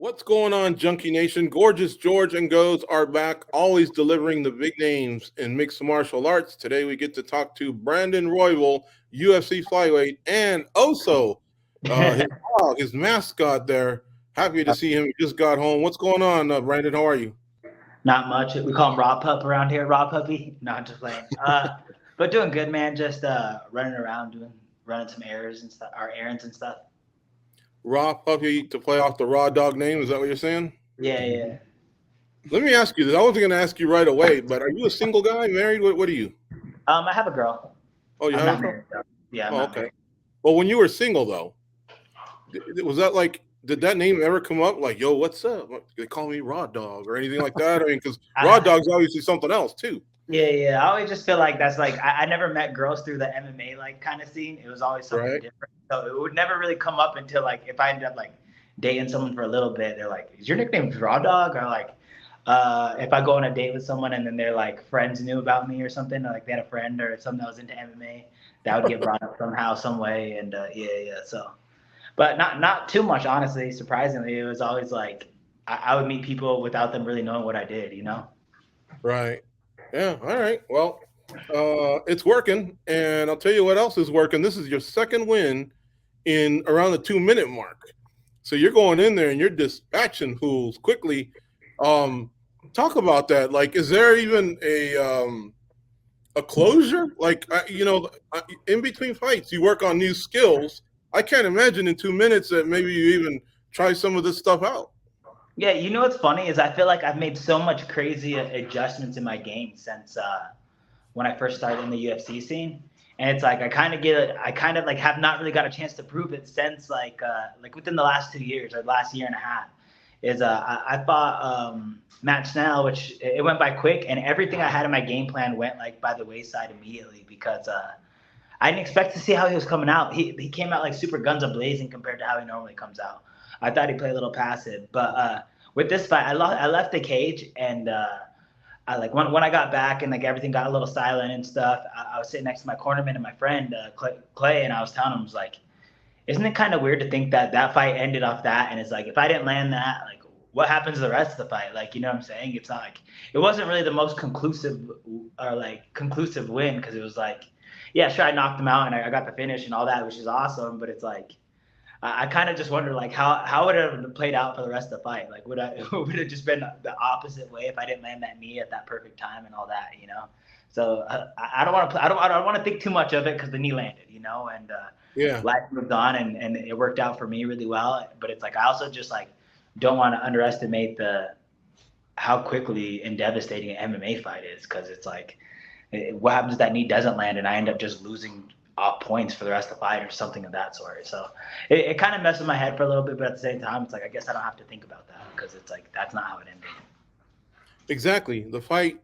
What's going on, Junkie Nation? Gorgeous George and Goes are back, always delivering the big names in mixed martial arts. Today we get to talk to Brandon Royval, UFC Flyweight, and also his dog, his mascot there. Happy to see him. He just got home. What's going on, Brandon? How are you? Not much. We call him Raw Pup around here. Raw Puppy. No, I'm just playing. But doing good, man. Just running around, running some errands and stuff. Our errands and stuff. Raw Puppy to play off the Raw Dog name. Is that what you're saying? Yeah. Let me ask you this. I wasn't going to ask you right away, but are you a single guy, married? What are you? I have a girl. Oh, you have a girl? Yeah. Oh, okay. Well, when you were single, though, was that like, did that name ever come up? Like, yo, what's up? They call me Raw Dog or anything like that? I mean, because Raw Dog's obviously something else, too. Yeah. I always just feel like that's like, I never met girls through the MMA like kind of scene. It was always something different. So it would never really come up until like, if I ended up like dating someone for a little bit, they're like, is your nickname Raw Dog? Or like, if I go on a date with someone and then they're like friends knew about me or something, or like they had a friend or something that was into MMA, that would get brought up somehow, some way. And so, but not too much, honestly. Surprisingly, it was always like I would meet people without them really knowing what I did, you know? Right. Yeah. All right. Well, it's working, and I'll tell you what else is working. This is your second win in around the 2-minute mark. So you're going in there and you're dispatching fools quickly. Talk about that. Like, is there even a closure? Like, in between fights, you work on new skills. I can't imagine in 2 minutes that maybe you even try some of this stuff out. Yeah, you know what's funny is I feel like I've made so much crazy adjustments in my game since when I first started in the UFC scene. And it's like I kind of like have not really got a chance to prove it since like within the last 2 years or last year and a half. Is I fought Matt Snell, which it went by quick, and everything I had in my game plan went like by the wayside immediately because I didn't expect to see how he was coming out. He came out like super guns a-blazing compared to how he normally comes out. I thought he played a little passive, but with this fight, I left the cage and I like when I got back and like everything got a little silent and stuff. I was sitting next to my cornerman and my friend Clay, and I was telling him, I was like, isn't it kind of weird to think that fight ended off that? And it's like, if I didn't land that, like, what happens to the rest of the fight? Like, you know what I'm saying? It's not like it wasn't really the most conclusive win because it was like, yeah, sure, I knocked him out and I got the finish and all that, which is awesome. But it's like, I kind of just wonder, like, how would it have played out for the rest of the fight? Like, would it just been the opposite way if I didn't land that knee at that perfect time and all that, you know? So I don't want to I don't want to think too much of it because the knee landed, you know, and life moved on and it worked out for me really well. But it's like I also just like don't want to underestimate how quickly and devastating an MMA fight is because it's like what happens if that knee doesn't land and I end up just losing off points for the rest of the fight or something of that sort. So it kind of messes my head for a little bit, but at the same time, it's like I guess I don't have to think about that because it's like that's not how it ended. Exactly. The fight,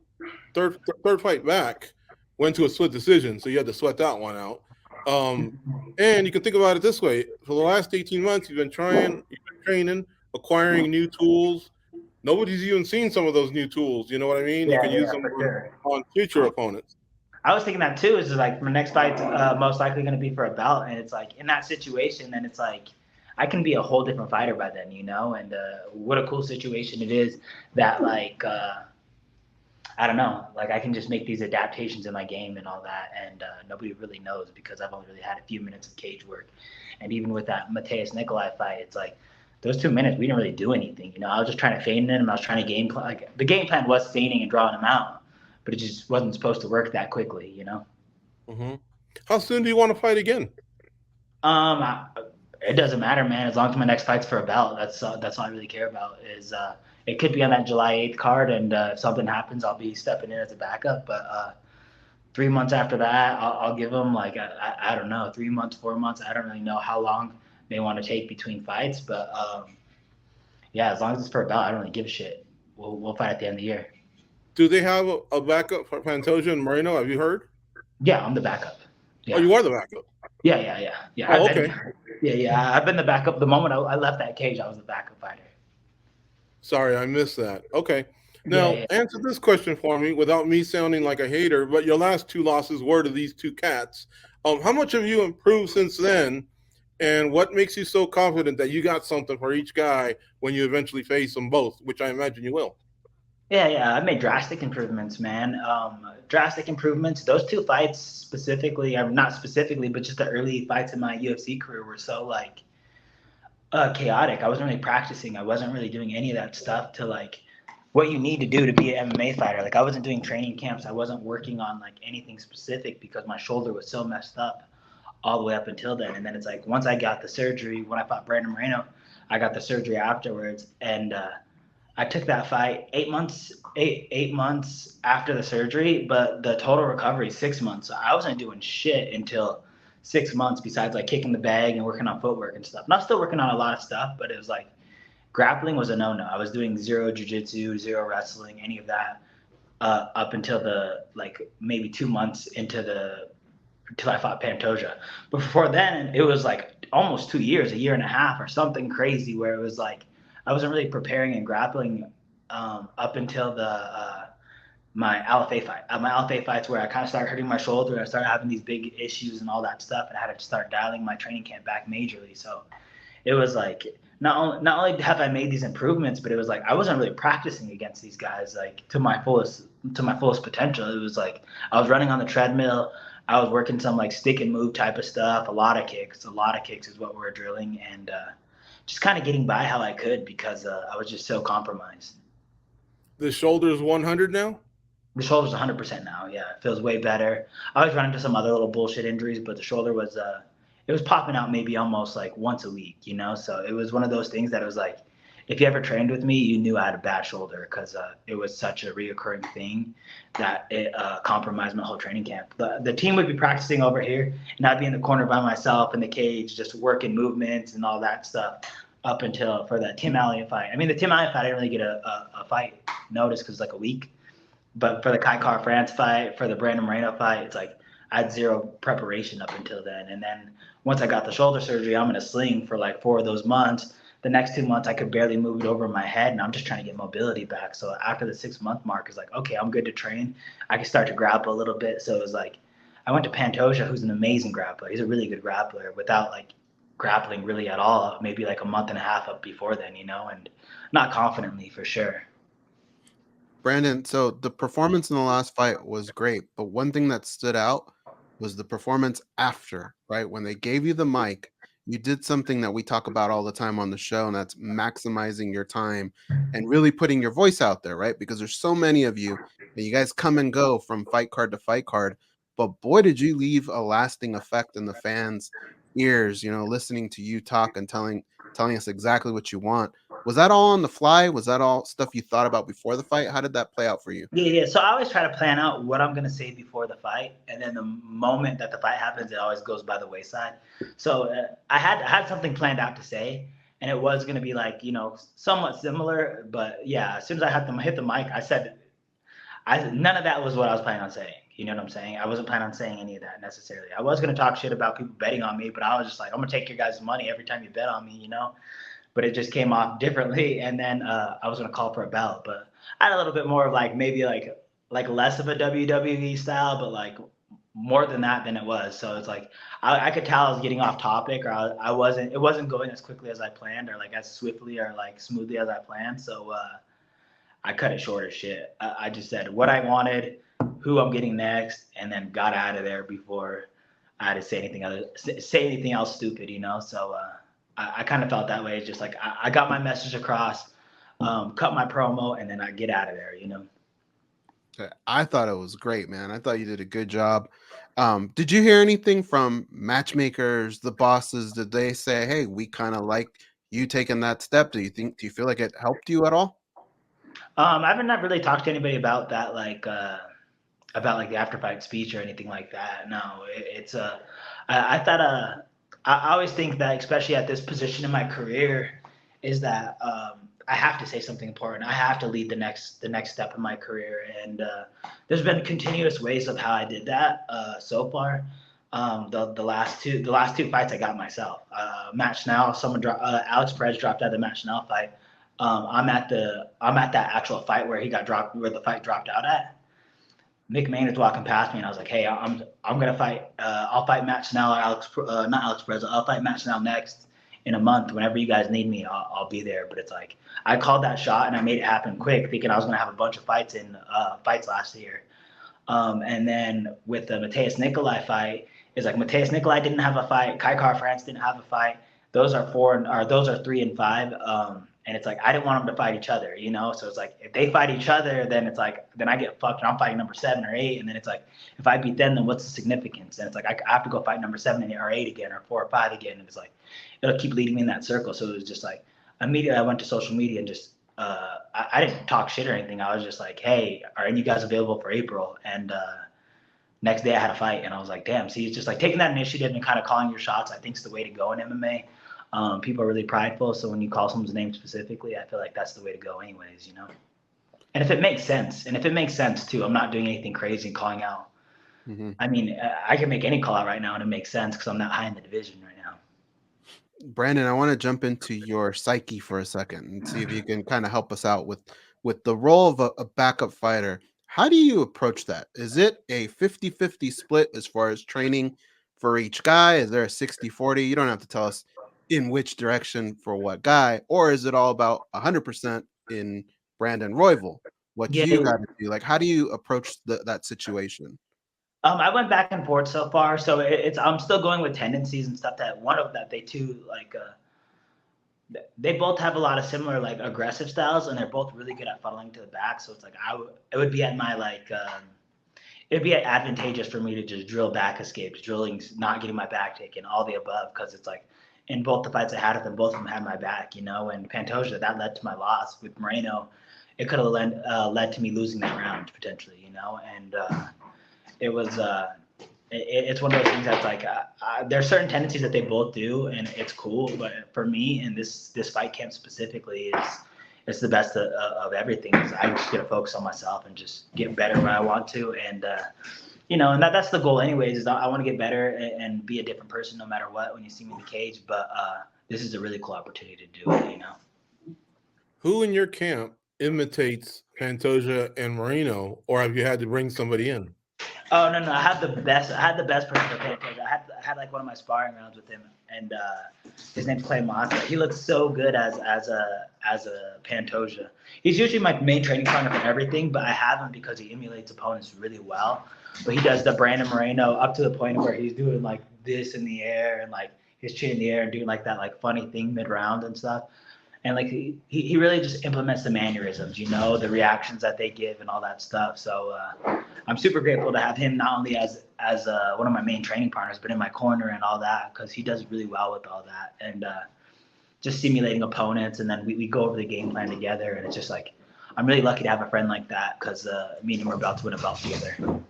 third fight back, went to a split decision, so you had to sweat that one out. And you can think about it this way: for the last 18 months, you've been training, acquiring new tools. Nobody's even seen some of those new tools. You know what I mean? You can use them on future opponents. I was thinking that too. Is like my next fight's most likely going to be for a belt, and it's like in that situation, then it's like I can be a whole different fighter by then, you know. And what a cool situation it is that like I don't know, like I can just make these adaptations in my game and all that, and nobody really knows because I've only really had a few minutes of cage work, and even with that Mateus Nikolai fight, it's like those 2 minutes we didn't really do anything, you know. I was just trying to feign him. I was trying to game plan. Like the game plan was feigning and drawing him out. But it just wasn't supposed to work that quickly, you know? Mm-hmm. How soon do you want to fight again? It doesn't matter, man. As long as my next fight's for a belt, that's all I really care about. Is it could be on that July 8th card, and if something happens, I'll be stepping in as a backup. But 3 months after that, I'll give them like I don't know, 3 months, 4 months. I don't really know how long they want to take between fights, but yeah, as long as it's for a belt, I don't really give a shit. We'll fight at the end of the year. Do they have a backup for Pantoja and Moreno? Have you heard? Yeah, I'm the backup. Yeah. Oh, you are the backup? Yeah. Oh, okay. I've been the backup. The moment I left that cage, I was the backup fighter. Sorry, I missed that. Okay. Now, answer this question for me without me sounding like a hater, but your last 2 losses were to these 2 cats. How much have you improved since then? And what makes you so confident that you got something for each guy when you eventually face them both, which I imagine you will? Yeah, I made drastic improvements, man. Drastic improvements. Those two fights specifically, not specifically, but just the early fights in my UFC career were so like chaotic. I wasn't really practicing. I wasn't really doing any of that stuff to like what you need to do to be an MMA fighter. Like I wasn't doing training camps. I wasn't working on like anything specific because my shoulder was so messed up all the way up until then. And then it's like once I got the surgery, when I fought Brandon Moreno, I got the surgery afterwards, and I took that fight 8 months after the surgery, but the total recovery 6 months. So I wasn't doing shit until 6 months besides like kicking the bag and working on footwork and stuff. And I'm still working on a lot of stuff, but it was like grappling was a no-no. I was doing zero jiu-jitsu, zero wrestling, any of that up until the like maybe 2 months until I fought Pantoja. But before then, it was like almost 2 years, a year and a half or something crazy where it was like I wasn't really preparing and grappling up until my LFA fight. My LFA fights where I kind of started hurting my shoulder. I started having these big issues and all that stuff, and I had to start dialing my training camp back majorly. So it was like not only have I made these improvements, but it was like I wasn't really practicing against these guys like to my fullest potential. It was like I was running on the treadmill. I was working some like stick and move type of stuff. A lot of kicks is what we're drilling, and just kind of getting by how I could because I was just so compromised. The shoulder's 100 now? The shoulder's 100% now. Yeah, it feels way better. I was running into some other little bullshit injuries, but the shoulder was it was popping out maybe almost like once a week, you know? So it was one of those things that it was like, if you ever trained with me, you knew I had a bad shoulder because it was such a reoccurring thing that it compromised my whole training camp. The team would be practicing over here, and I'd be in the corner by myself in the cage, just working movements and all that stuff up until for the Tim Elliott fight. I mean, the Tim Elliott fight, I didn't really get a fight notice because it's like a week. But for the Kai Car France fight, for the Brandon Moreno fight, it's like I had zero preparation up until then. And then once I got the shoulder surgery, I'm in a sling for like 4 of those months. The next 2 months, I could barely move it over my head, and I'm just trying to get mobility back. So after the 6-month mark, it's like, okay, I'm good to train. I can start to grapple a little bit. So it was like I went to Pantoja, who's an amazing grappler. He's a really good grappler without like grappling really at all, maybe like a month and a half up before then, you know, and not confidently for sure. Brandon, so the performance in the last fight was great, but one thing that stood out was the performance after, right? When they gave you the mic, you did something that we talk about all the time on the show, and that's maximizing your time and really putting your voice out there, right? Because there's so many of you, and you guys come and go from fight card to fight card, but boy, did you leave a lasting effect in the fans' ears, you know, listening to you talk and telling us exactly what you want. Was that all on the fly? Was that all stuff you thought about before the fight? How did that play out for you? Yeah. So I always try to plan out what I'm gonna say before the fight, and then the moment that the fight happens, it always goes by the wayside. So I had something planned out to say, and it was gonna be like, you know, somewhat similar. But yeah, as soon as I hit the mic, I said none of that was what I was planning on saying. You know what I'm saying? I wasn't planning on saying any of that necessarily. I was gonna talk shit about people betting on me, but I was just like, I'm gonna take your guys' money every time you bet on me, you know. But it just came off differently. And then I was gonna call for a belt, but I had a little bit more of like maybe like less of a WWE style, but like more than that than it was. So it's like I could tell I was getting off topic, or I wasn't. It wasn't going as quickly as I planned, or like as swiftly or like smoothly as I planned. So I cut it short as shit. I just said what I wanted, who I'm getting next, and then got out of there before I had to say anything else stupid, you know. So. I kind of felt that way. Just like I got my message across, cut my promo, and then I get out of there, you know. I thought it was great, man. I thought you did a good job. Did you hear anything from matchmakers, the bosses? Did they say, hey, we kind of like you taking that step? Do you feel like it helped you at all? I haven't not really talked to anybody about that, like about like the after fight speech or anything like that. No, it's I thought I always think that, especially at this position in my career, is that I have to say something important. I have to lead the next step in my career, and there's been continuous ways of how I did that so far. The last two fights I got myself. Match now, Alex Perez dropped out of the match now fight. I'm at that actual fight where he got dropped, where the fight dropped out at. Mick Maynard's walking past me, and I was like, "Hey, I'm gonna fight. I'll fight Matt Snell or not Alex Perez. I'll fight Matt Snell next in a month. Whenever you guys need me, I'll be there." But it's like I called that shot and I made it happen quick, thinking I was gonna have a bunch of fights last year. And then with the Mateus Nikolai fight, it's like Mateus Nikolai didn't have a fight. Kai Car France didn't have a fight. Those are 3 and 5. And it's like I didn't want them to fight each other, you know. So it's like if they fight each other, then it's like then I get fucked and I'm fighting number 7 or 8, and then it's like if I beat them, then what's the significance? And it's like I have to go fight number 7 or 8 again, or 4 or 5 again, and it's like it'll keep leading me in that circle. So it was just like immediately I went to social media and just I didn't talk shit or anything. I was just like, hey, are any of you guys available for April? And next day I had a fight, and I was like, damn. See, it's just like taking that initiative and kind of calling your shots, I think, is the way to go in MMA. People are really prideful, so when you call someone's name specifically, I feel like that's the way to go anyways, you know? And if it makes sense too, I'm not doing anything crazy and calling out. Mm-hmm. I mean, I can make any call out right now and it makes sense because I'm not high in the division right now. Brandon, I want to jump into your psyche for a second and see if you can kind of help us out with the role of a backup fighter. How do you approach that? Is it a 50-50 split as far as training for each guy? Is there a 60-40? You don't have to tell us in which direction for what guy, or is it all about 100% in Brandon Royval? What Yeah. you got to do? Like, how do you approach that situation? I went back and forth so far, so I'm still going with tendencies and stuff that they two like they both have a lot of similar like aggressive styles, and they're both really good at funneling to the back. So it's like it would be at my like it'd be advantageous for me to just drill back escapes, drilling, not getting my back taken, all the above, because it's like in both the fights I had with them, both of them had my back, you know. And Pantoja, that led to my loss. With Moreno, it could have led to me losing that round potentially, you know. And it was it's one of those things that's like there's certain tendencies that they both do, and it's cool. But for me, in this fight camp specifically, it's the best of everything. I just gotta focus on myself and just get better where I want to, and you know, and that's the goal anyways. Is I want to get better and be a different person no matter what when you see me in the cage. But this is a really cool opportunity to do it, you know. Who in your camp imitates Pantoja and Moreno, or have you had to bring somebody in? Oh no, I had the best person for Pantoja. I had like one of my sparring rounds with him, and his name's Clay Massa. He looks so good as a Pantoja. He's usually my main training partner for everything, but I have him because he emulates opponents really well. But he does the Brandon Moreno up to the point where he's doing like this in the air and like his chin in the air and doing like that like funny thing mid round and stuff. And like he really just implements the mannerisms, you know, the reactions that they give and all that stuff. So I'm super grateful to have him not only as one of my main training partners, but in my corner and all that, because he does really well with all that. And just simulating opponents, and then we go over the game plan together. And it's just like I'm really lucky to have a friend like that, because me and him are about to win a belt together.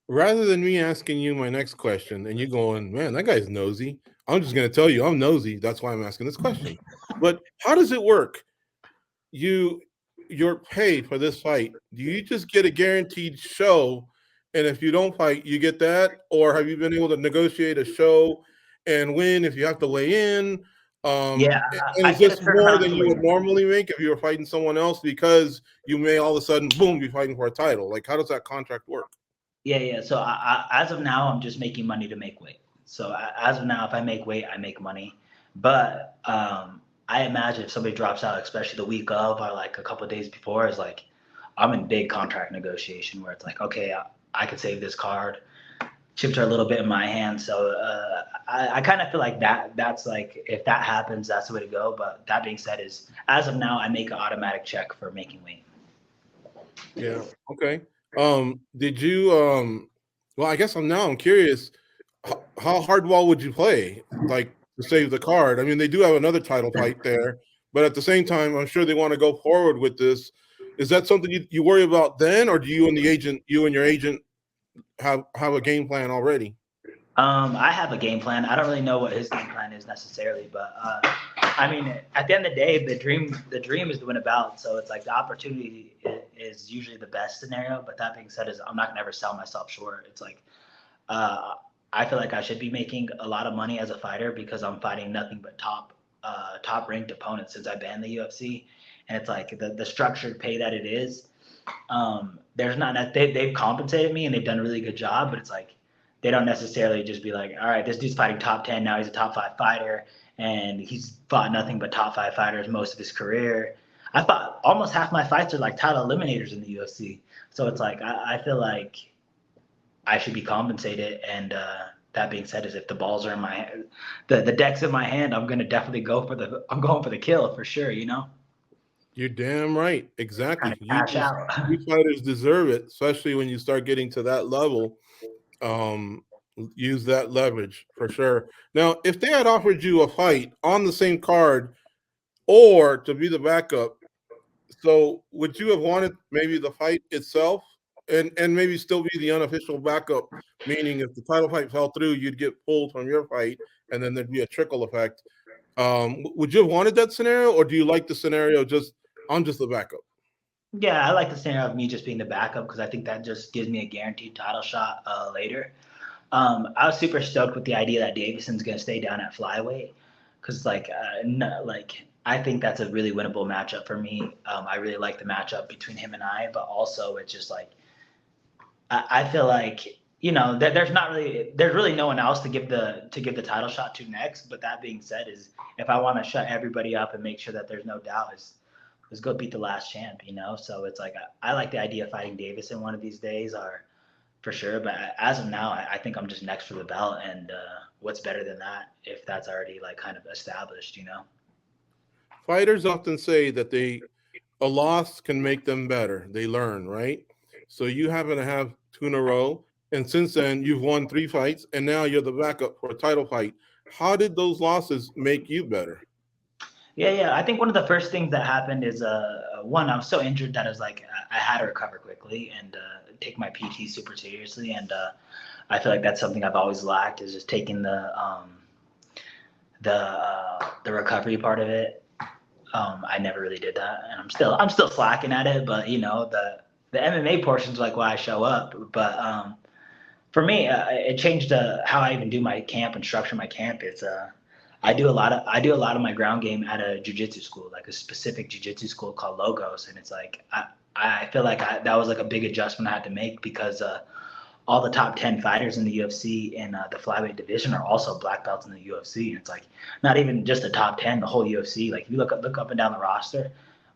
Rather than me asking you my next question and you going, man, that guy's nosy, I'm just going to tell you I'm nosy. That's why I'm asking this question. But how does it work? Your pay for this fight, do you just get a guaranteed show, and if you don't fight, you get that? Or have you been able to negotiate a show and win if you have to weigh in? Yeah, and I is get a this certain more amount than to you would win. normally make if you were fighting someone else, because you may all of a sudden, boom, be fighting for a title? Like, how does that contract work? Yeah. So as of now, I'm just making money to make weight. So as of now, if I make weight, I make money. But I imagine if somebody drops out, especially the week of or like a couple of days before, is like I'm in big contract negotiation where it's like, okay, I could save this card. Chips are a little bit in my hand. So I kind of feel like that's like if that happens, that's the way to go. But that being said, is as of now, I make an automatic check for making weight. Yeah. Okay. Did you well, I guess I'm curious, how hardball would you play, like, to save the card? I mean, they do have another title fight there, but at the same time, I'm sure they want to go forward with this. Is that something you worry about then, or do you and your agent have a game plan already? I have a game plan. I don't really know what his game plan is necessarily, but I mean, at the end of the day, the dream is to win a belt. So it's like the opportunity is usually the best scenario. But that being said, is I'm not gonna ever sell myself short. It's like I feel like I should be making a lot of money as a fighter because I'm fighting nothing but top ranked opponents since I banned the UFC, and it's like the structured pay that it is. There's not that they've compensated me and they've done a really good job, but it's like they don't necessarily just be like, all right, this dude's fighting top 10 now, he's a top 5 fighter, and he's fought nothing but top 5 fighters most of his career. I fought almost half my fights are like title eliminators in the UFC, so it's like I feel like I should be compensated. And that being said, is if the balls are in my the deck's in my hand, I'm gonna definitely go for the kill for sure. You're damn right. Exactly. Kind of cash out. You fighters deserve it, especially when you start getting to that level. Use that leverage for sure. Now, if they had offered you a fight on the same card or to be the backup, so would you have wanted maybe the fight itself and maybe still be the unofficial backup? Meaning, if the title fight fell through, you'd get pulled from your fight, and then there'd be a trickle effect. Would you have wanted that scenario, or do you like the scenario I'm just the backup? Yeah, I like the scenario of me just being the backup because I think that just gives me a guaranteed title shot later. I was super stoked with the idea that Davidson's going to stay down at flyweight because, I think that's a really winnable matchup for me. I really like the matchup between him and I, but also it's just like I feel like there's really no one else to give the title shot to next. But that being said, is if I want to shut everybody up and make sure that there's no doubt, is go beat the last champ. So it's like I like the idea of fighting Davison one of these days, or for sure. But as of now, I think I'm just next for the belt, and what's better than that if that's already like kind of established. Fighters often say that a loss can make them better. They learn, right? So you happen to have 2 in a row, and since then you've won 3 fights, and now you're the backup for a title fight. How did those losses make you better? Yeah. I think one of the first things that happened is one, I was so injured that I was like I had to recover quickly and take my PT super seriously, and I feel like that's something I've always lacked, is just taking the recovery part of it. I never really did that, and I'm still slacking at it. But the MMA portion is like why I show up. But for me, it changed how I even do my camp and structure my camp. It's I do a lot of my ground game at a jiu-jitsu school, like a specific jiu-jitsu school called Logos, and it's like I feel like that was like a big adjustment I had to make because all the top 10 fighters in the UFC and the flyweight division are also black belts in the UFC. And it's like not even just the top 10, the whole UFC. Like if you look up and down the roster,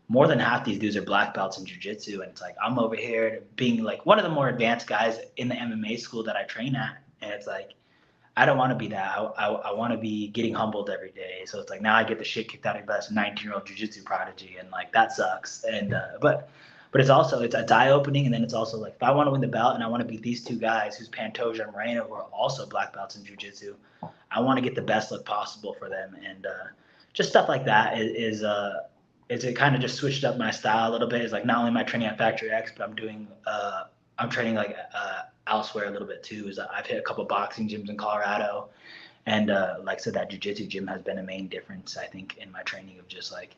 more than half these dudes are black belts in jiu-jitsu. And it's like I'm over here being like one of the more advanced guys in the MMA school that I train at. And it's like I don't want to be that. I want to be getting humbled every day. So it's like now I get the shit kicked out of me by this 19-year-old jiu-jitsu prodigy, and like that sucks. And but it's eye-opening, and then it's also like if I want to win the belt and I want to beat these 2 guys who's Pantoja and Moreno, who are also black belts in jiu-jitsu, I want to get the best look possible for them. And just stuff like that is it kind of just switched up my style a little bit. It's like not only am I training at Factory X, but I'm training like elsewhere a little bit too. Is I've hit a couple boxing gyms in Colorado, and like I said, that jiu-jitsu gym has been a main difference I think in my training of just like,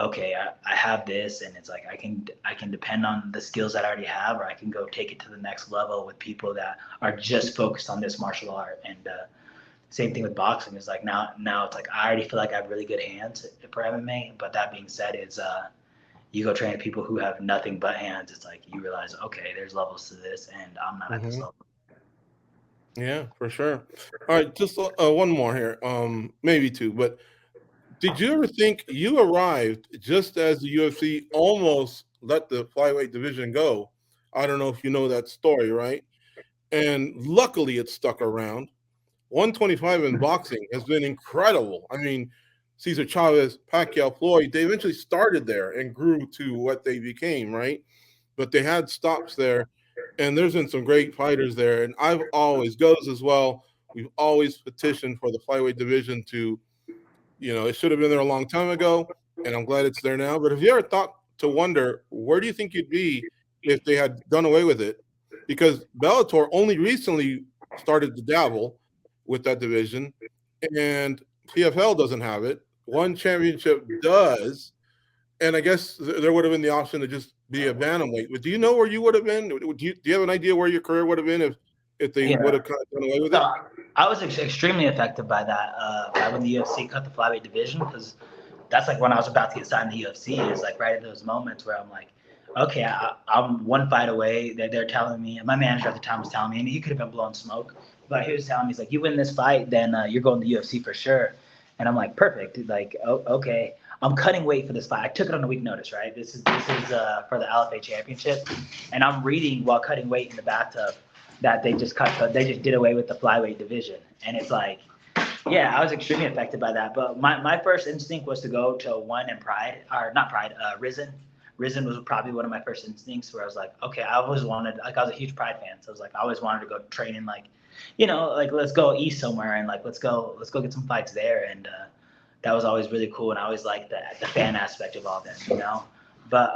okay, I have this, and it's like I can depend on the skills that I already have, or I can go take it to the next level with people that are just focused on this martial art. And same thing with boxing is like now it's like I already feel like I have really good hands for MMA. But that being said, is you go train people who have nothing but hands. It's like you realize, okay, there's levels to this, and I'm not at this level. Yeah, for sure. All right, just one more here, maybe 2, but did you ever think you arrived just as the UFC almost let the flyweight division go? I don't know if you know that story, right? And luckily it stuck around. 125 in boxing has been incredible. I mean, Cesar Chavez, Pacquiao, Floyd, they eventually started there and grew to what they became, right? But they had stops there, and there's been some great fighters there. And I've always, goes as well, we've always petitioned for the flyweight division to, it should have been there a long time ago, and I'm glad it's there now. But have you ever thought to wonder, where do you think you'd be if they had done away with it? Because Bellator only recently started to dabble with that division, and PFL doesn't have it. One championship does, and I guess there would have been the option to just be a bantamweight. But do you know where you would have been? Do you have an idea where your career would have been if they would have kind of done away with it? I was extremely affected by that when the UFC cut the flyweight division, because that's like when I was about to get signed to the UFC. It's like right at those moments where I'm like, okay, I'm one fight away. They're telling me, my manager at the time was telling me, and he could have been blowing smoke, but he was telling me, he's like, you win this fight, then you're going to the UFC for sure. And I'm like, perfect. Like, oh, okay. I'm cutting weight for this fight. I took it on a week notice, right? This is for the LFA championship, and I'm reading while cutting weight in the bathtub that they just did away with the flyweight division, and it's like, yeah, I was extremely affected by that. But my first instinct was to go to one in Pride, or not Pride, Risen. Risen was probably one of my first instincts where I was like, okay, I always wanted, like, I was a huge Pride fan. So I was like, I always wanted to go train in, like, like, let's go east somewhere and, like, let's go get some fights there. And that was always really cool. And I always liked the fan aspect of all that, But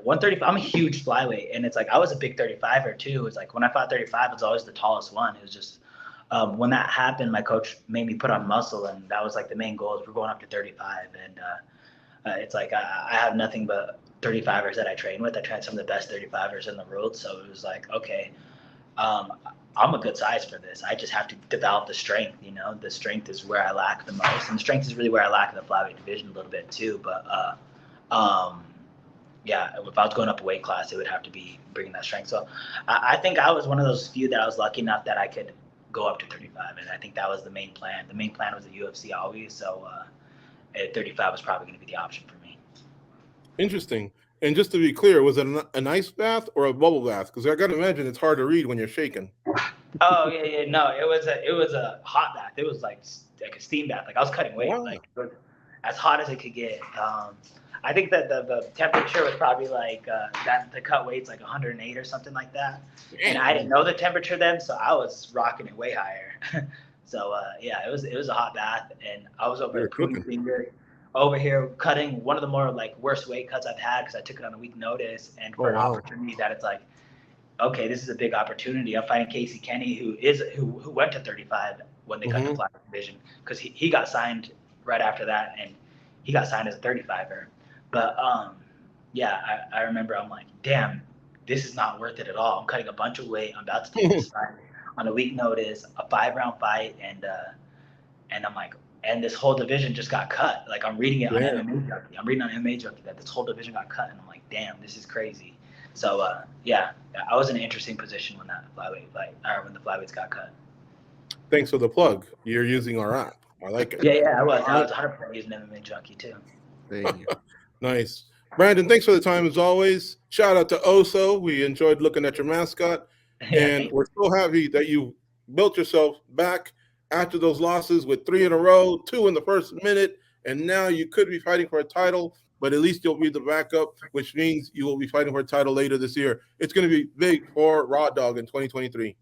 135, I'm a huge flyweight. And it's like, I was a big 35er too. It's like, when I fought 35, it's always the tallest one. It was just, when that happened, my coach made me put on muscle. And that was like the main goal, is we're going up to 35. And it's like, I have nothing but 35ers that I train with. I train some of the best 35ers in the world. So it was like, okay, I'm a good size for this. I just have to develop the strength. The strength is where I lack the most, and the strength is really where I lack in the flyweight division a little bit too. But yeah, if I was going up a weight class, it would have to be bringing that strength. So I think I was one of those few that I was lucky enough that I could go up to 35, and I think that was the main plan. The main plan was the UFC always. So at 35 was probably going to be the option for me. Interesting. And just to be clear, was it an ice bath or a bubble bath? Because I got to imagine it's hard to read when you're shaking. Oh yeah, no, it was a hot bath. It was like a steam bath. Like, I was cutting weight, Wow. like, as hot as it could get. I think that the temperature was probably like that the cut weight's like 108 or something like that. And I didn't know the temperature then, so I was rocking it way higher. So yeah, it was a hot bath, and I was over over here cutting one of the more, like, worst weight cuts I've had, because I took it on a week notice, and for an opportunity that it's like, okay, this is a big opportunity. I'm fighting Casey Kenny, who went to 35 when they cut the flyweight division, because he got signed right after that, and he got signed as a 35er. But yeah, I remember, I'm like, damn, this is not worth it at all. I'm cutting a bunch of weight. I'm about to take this fight on a week notice, a 5-round fight, and I'm like, and this whole division just got cut. Like, I'm reading it on MMA Junkie. I'm reading on MMA Junkie that this whole division got cut, and I'm like, damn, this is crazy. So yeah, I was in an interesting position when that flyweight fight, or when the flyweights got cut. Thanks for the plug. You're using our app. I like it. Yeah, I was 100% using MMA Junkie too. Thank you. Nice. Brandon, thanks for the time as always. Shout out to Oso. We enjoyed looking at your mascot. And we're so happy that you built yourself back after those losses with 3 in a row, 2 in the first minute, and now you could be fighting for a title, but at least you'll be the backup, which means you will be fighting for a title later this year. It's going to be big for Raw Dog in 2023.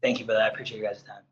Thank you for that. I appreciate you guys' time.